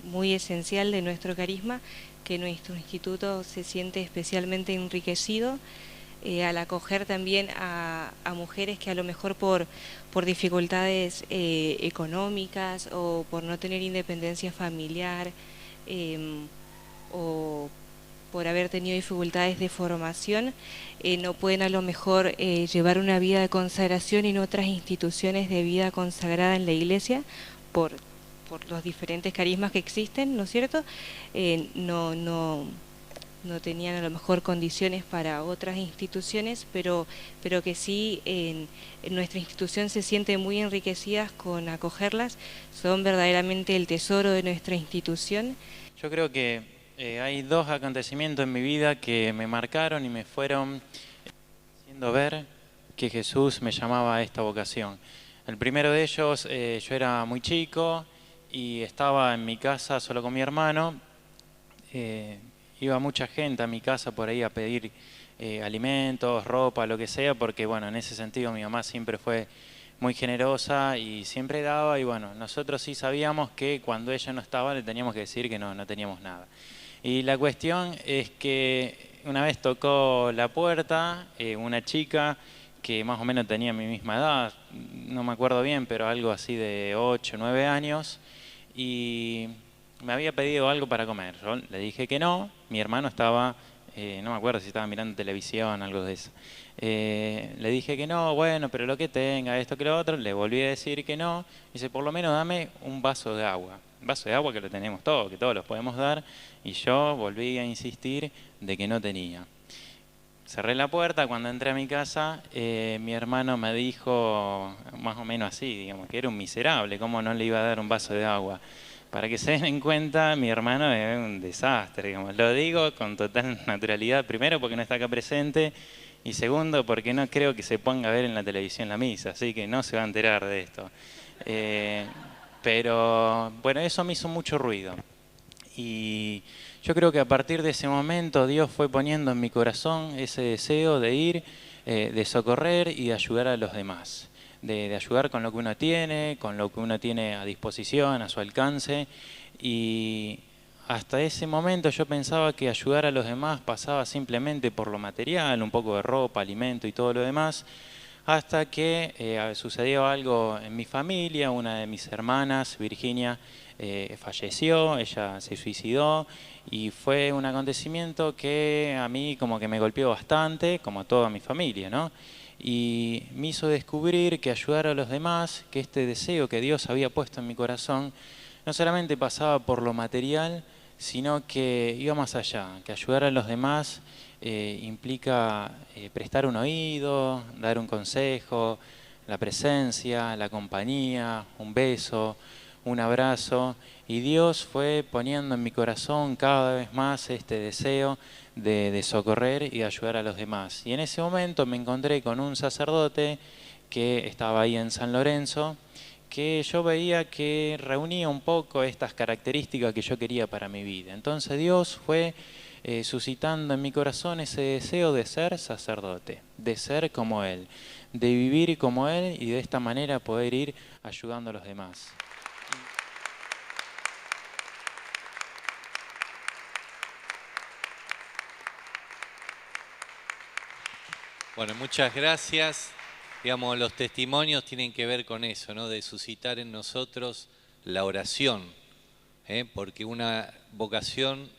muy esencial de nuestro carisma, que nuestro instituto se siente especialmente enriquecido al acoger también a mujeres que a lo mejor por dificultades económicas o por no tener independencia familiar o por haber tenido dificultades de formación, no pueden a lo mejor llevar una vida de consagración en otras instituciones de vida consagrada en la Iglesia por los diferentes carismas que existen, ¿no es cierto? No tenían a lo mejor condiciones para otras instituciones, pero que sí en nuestra institución se sienten muy enriquecidas con acogerlas, son verdaderamente el tesoro de nuestra institución. Yo creo que hay dos acontecimientos en mi vida que me marcaron y me fueron haciendo ver que Jesús me llamaba a esta vocación. El primero de ellos, yo era muy chico y estaba en mi casa solo con mi hermano. Iba mucha gente a mi casa por ahí a pedir alimentos, ropa, lo que sea, porque bueno, en ese sentido mi mamá siempre fue muy generosa y siempre daba, y bueno, nosotros sí sabíamos que cuando ella no estaba le teníamos que decir que no teníamos nada. Y la cuestión es que una vez tocó la puerta una chica que más o menos tenía mi misma edad, no me acuerdo bien, pero algo así de 8 o 9 años, y me había pedido algo para comer. Yo le dije que no, mi hermano estaba, no me acuerdo si estaba mirando televisión, algo de eso. Le dije que no, bueno, pero lo que tenga, esto que lo otro, le volví a decir que no. Dice, por lo menos dame un vaso de agua. Un vaso de agua que lo tenemos todos, que todos los podemos dar, y yo volví a insistir de que no tenía. Cerré la puerta, cuando entré a mi casa, mi hermano me dijo, más o menos así, digamos, que era un miserable, cómo no le iba a dar un vaso de agua. Para que se den en cuenta, mi hermano es un desastre, digamos. Lo digo con total naturalidad, primero porque no está acá presente, y segundo porque no creo que se ponga a ver en la televisión la misa, así que no se va a enterar de esto. Pero bueno, eso me hizo mucho ruido. Y yo creo que a partir de ese momento Dios fue poniendo en mi corazón ese deseo de ir, de socorrer y de ayudar a los demás. De ayudar con lo que uno tiene, con lo que uno tiene a disposición, a su alcance. Y hasta ese momento yo pensaba que ayudar a los demás pasaba simplemente por lo material, un poco de ropa, alimento y todo lo demás, hasta que sucedió algo en mi familia. Una de mis hermanas, Virginia, falleció, ella se suicidó y fue un acontecimiento que a mí como que me golpeó bastante, como a toda mi familia, ¿no? Y me hizo descubrir que ayudar a los demás, que este deseo que Dios había puesto en mi corazón, no solamente pasaba por lo material, sino que iba más allá, que ayudar a los demás implica prestar un oído, dar un consejo, la presencia, la compañía, un beso, un abrazo. Y Dios fue poniendo en mi corazón cada vez más este deseo de socorrer y de ayudar a los demás. Y en ese momento me encontré con un sacerdote que estaba ahí en San Lorenzo, que yo veía que reunía un poco estas características que yo quería para mi vida. Entonces Dios fue suscitando en mi corazón ese deseo de ser sacerdote, de ser como Él, de vivir como Él y de esta manera poder ir ayudando a los demás. Bueno, muchas gracias. Digamos, los testimonios tienen que ver con eso, ¿no? De suscitar en nosotros la oración, porque una vocación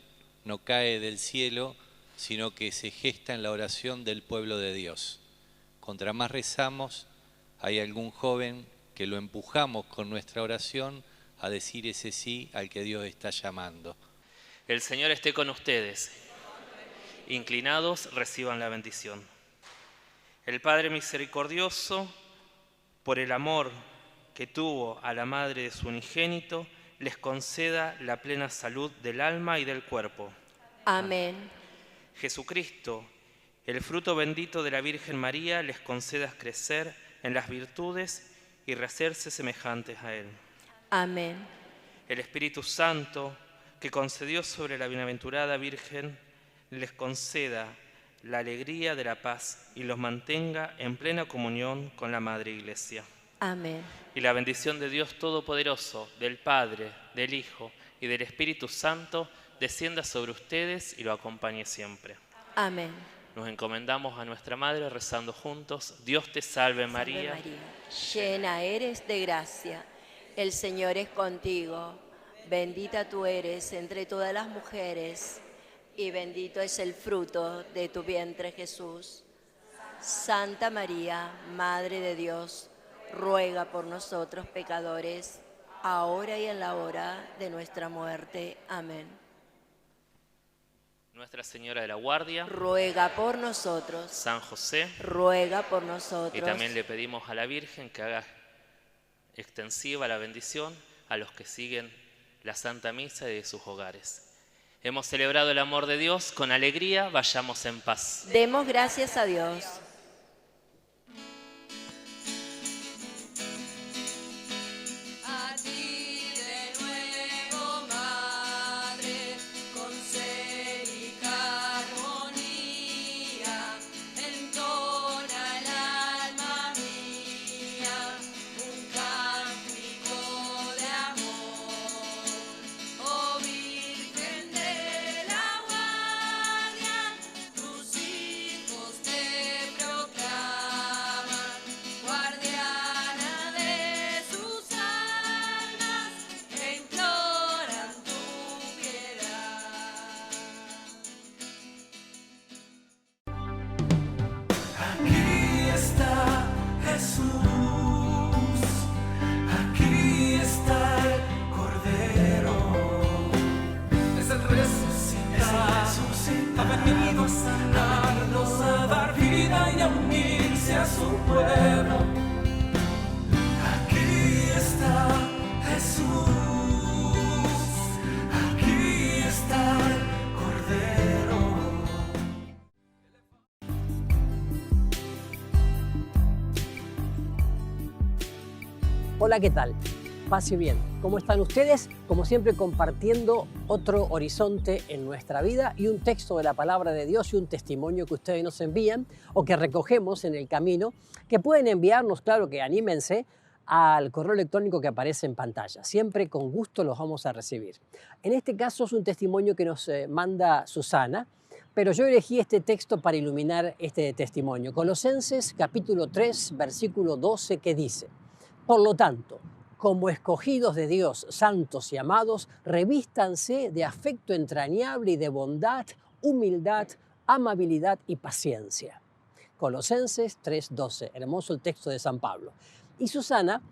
no cae del cielo, sino que se gesta en la oración del pueblo de Dios. Contra más rezamos, hay algún joven que lo empujamos con nuestra oración a decir ese sí al que Dios está llamando. El Señor esté con ustedes. Inclinados, reciban la bendición. El Padre misericordioso, por el amor que tuvo a la madre de su unigénito, les conceda la plena salud del alma y del cuerpo. Amén. Jesucristo, el fruto bendito de la Virgen María, les conceda crecer en las virtudes y hacerse semejantes a Él. Amén. El Espíritu Santo, que concedió sobre la bienaventurada Virgen, les conceda la alegría de la paz y los mantenga en plena comunión con la Madre Iglesia. Amén. Y la bendición de Dios Todopoderoso, del Padre, del Hijo y del Espíritu Santo, descienda sobre ustedes y lo acompañe siempre. Amén. Nos encomendamos a nuestra Madre rezando juntos. Dios te salve María. Salve María, llena eres de gracia, el Señor es contigo. Bendita tú eres entre todas las mujeres y bendito es el fruto de tu vientre Jesús. Santa María, Madre de Dios, ruega por nosotros pecadores, ahora y en la hora de nuestra muerte. Amén. Nuestra Señora de la Guardia, ruega por nosotros. San José, ruega por nosotros. Y también le pedimos a la Virgen que haga extensiva la bendición a los que siguen la Santa Misa de sus hogares. Hemos celebrado el amor de Dios con alegría, vayamos en paz. Demos gracias a Dios. Hola, ¿qué tal? Paz y bien. ¿Cómo están ustedes? Como siempre, compartiendo otro horizonte en nuestra vida y un texto de la palabra de Dios y un testimonio que ustedes nos envían o que recogemos en el camino, que pueden enviarnos, claro que anímense, al correo electrónico que aparece en pantalla. Siempre con gusto los vamos a recibir. En este caso es un testimonio que nos manda Susana, pero yo elegí este texto para iluminar este testimonio. Colosenses capítulo 3, versículo 12, que dice: por lo tanto, como escogidos de Dios, santos y amados, revístanse de afecto entrañable y de bondad, humildad, amabilidad y paciencia. Colosenses 3:12, hermoso el texto de San Pablo. Y Susana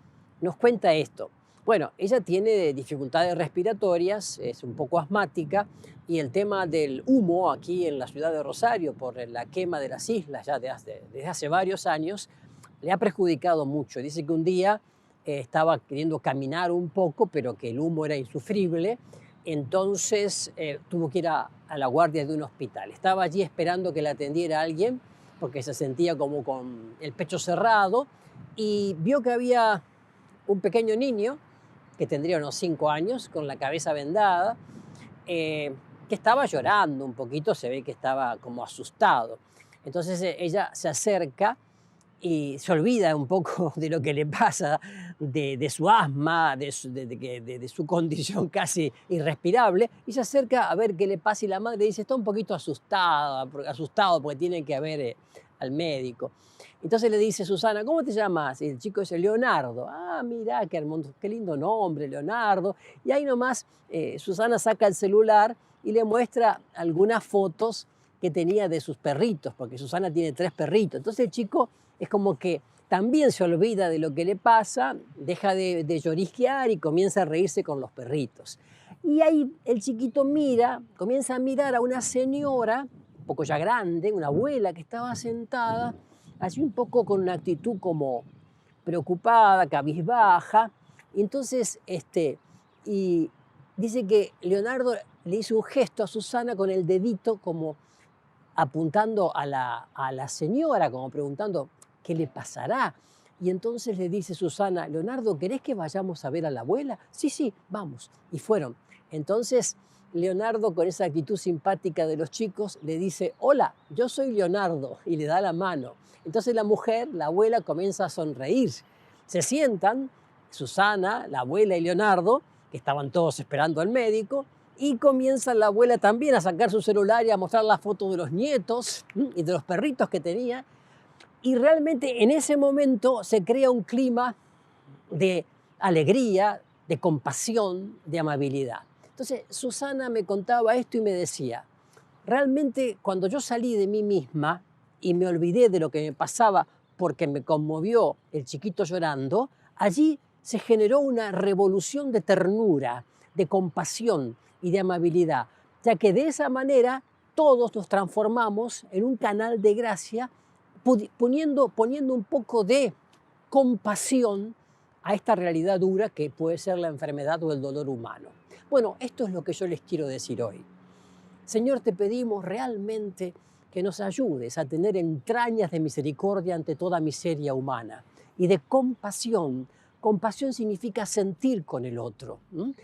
nos cuenta esto. Bueno, ella tiene dificultades respiratorias, es un poco asmática, y el tema del humo aquí en la ciudad de Rosario por la quema de las islas ya desde hace varios años le ha perjudicado mucho. Dice que un día estaba queriendo caminar un poco, pero que el humo era insufrible, entonces tuvo que ir a la guardia de un hospital. Estaba allí esperando que la atendiera alguien porque se sentía como con el pecho cerrado y vio que había un pequeño niño que tendría unos 5 años, con la cabeza vendada, que estaba llorando un poquito, se ve que estaba como asustado. Entonces ella se acerca y se olvida un poco de lo que le pasa, de su asma, de su condición casi irrespirable, y se acerca a ver qué le pasa y la madre dice, está un poquito asustado porque tiene que ver al médico. Entonces le dice Susana, ¿cómo te llamas? Y el chico dice, Leonardo. Ah, mira, qué lindo nombre, Leonardo. Y ahí nomás Susana saca el celular y le muestra algunas fotos que tenía de sus perritos, porque Susana tiene 3 perritos. Entonces el chico es como que también se olvida de lo que le pasa, deja de llorisquear y comienza a reírse con los perritos. Y ahí el chiquito comienza a mirar a una señora, un poco ya grande, una abuela que estaba sentada, así un poco con una actitud como preocupada, cabizbaja. Y entonces, y dice que Leonardo le hizo un gesto a Susana con el dedito como apuntando a la señora, como preguntando qué le pasará. Y entonces le dice Susana, Leonardo, ¿querés que vayamos a ver a la abuela? Sí, vamos. Y fueron. Entonces Leonardo, con esa actitud simpática de los chicos, le dice, hola, yo soy Leonardo, y le da la mano. Entonces la mujer, la abuela, comienza a sonreír. Se sientan, Susana, la abuela y Leonardo, que estaban todos esperando al médico, y comienza la abuela también a sacar su celular y a mostrar las fotos de los nietos y de los perritos que tenía. Y realmente en ese momento se crea un clima de alegría, de compasión, de amabilidad. Entonces Susana me contaba esto y me decía, realmente cuando yo salí de mí misma y me olvidé de lo que me pasaba porque me conmovió el chiquito llorando, allí se generó una revolución de ternura, de compasión y de amabilidad, ya que de esa manera todos nos transformamos en un canal de gracia, poniendo un poco de compasión a esta realidad dura que puede ser la enfermedad o el dolor humano. Bueno, esto es lo que yo les quiero decir hoy. Señor, te pedimos realmente que nos ayudes a tener entrañas de misericordia ante toda miseria humana y de compasión. Compasión significa sentir con el otro,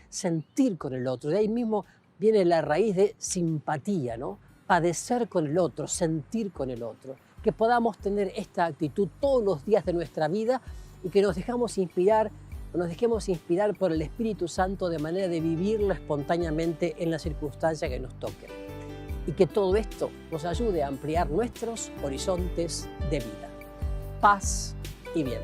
sentir con el otro. De ahí mismo viene la raíz de simpatía, ¿no? Padecer con el otro, sentir con el otro. Que podamos tener esta actitud todos los días de nuestra vida y que nos dejemos inspirar por el Espíritu Santo de manera de vivirlo espontáneamente en la circunstancia que nos toque. Y que todo esto nos ayude a ampliar nuestros horizontes de vida. Paz y bien.